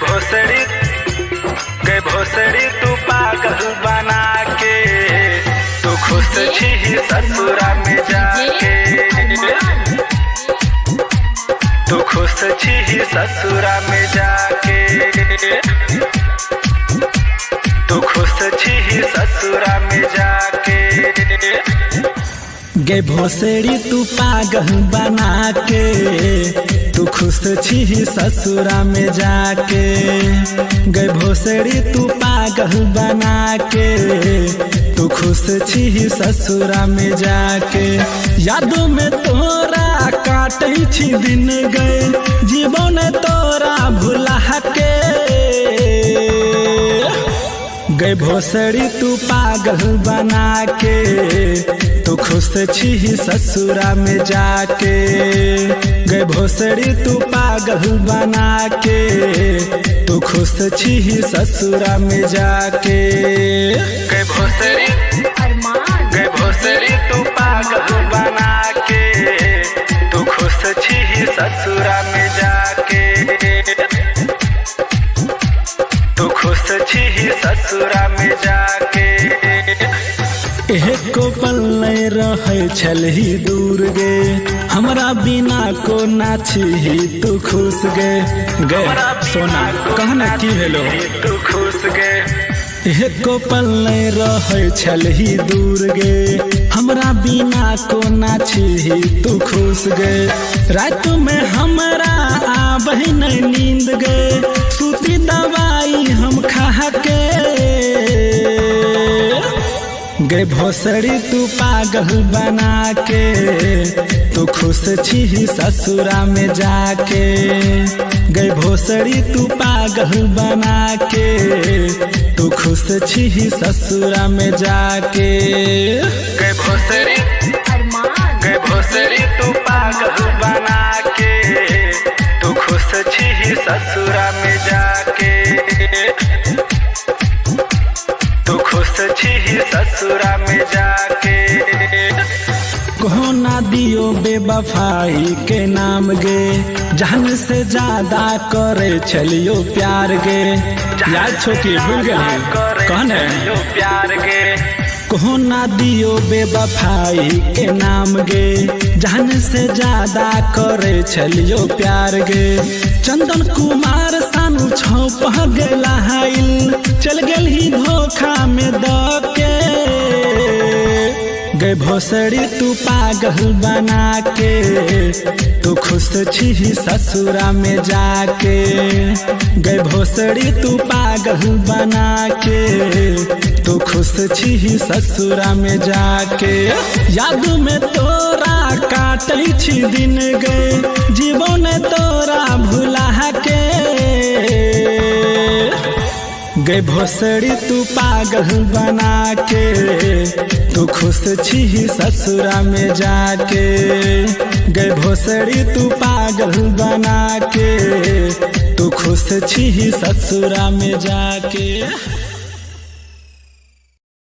भोसड़ी तू पागल बना के, तू खुश छी ससुरा में जाके, तू खुश छी ससुरा में जाके, तू खुश छी ससुरा में जाके। गे भोसड़ी तू पागल बना के, तू खुश छी ससुरा में जाके। गे भोसड़ी तू पागल बना के, तू खुश छी ससुरा में जाके। यादों में तोरा काटे छी दिन गए, जीवन तोरा भुला के। गे भोसड़ी तू पागल बना के, तू खुश छी ससुरा में जाके। गे भोसड़ी तू पागल बना के, तू खुश छी ससुरा में जाके। गे भोसड़ी तू पागल बना के, तू खुश छी ससुरा में जाके, तू खुश छी ससुरा में जाके। एको पल नहीं रहे छलही दूर गे, हमरा बिना को नाची तू खुश गे। गे सोना कहना की भेलो, तू खुश गे। एको पल नहीं रहे छलही दूर गे, हमरा बिना को नाची तू खुश गे। रात में हमरा आबे नहीं नींद गे, सूती दवाई हम खा के। गे भोसड़ी तू पागल बना के, तू खुश छी ससुरा में जाके। गे भोसड़ी तू पागल बना के, तू खुश छी ससुरा में जाके। गे भोसड़ी तू पागल बना के, तू खुश छी ससुरा में जाके, तू खुश छी ससुरा में जाके। कहो ना दियो बेवफाई के नाम गे, जान से ज्यादा करे चलियो प्यार गे। याद छोकी भूल गए कौन है प्यार गे। कहो ना दियो बेवफाई के नाम गे, जान से ज्यादा करे चलियो प्यार गे। चंदन कुमार सानू छौप गेला हाइल, चल गेल ही धोखा में द के। गे भोसड़ी तू पागल बना के, तू खुश छी ससुरा में जाके। गे भोसड़ी तू पागल बना के, तू खुश छी ससुरा में जाके। याद में तोरा काटे छी दिन गए, जीवन तोरा भुला के। गे भोसड़ी तू पागल बना के, तू खुश छी ससुरा में जाके। गे भोसड़ी तू पागल बना के, तू खुश छी ससुरा में जाके।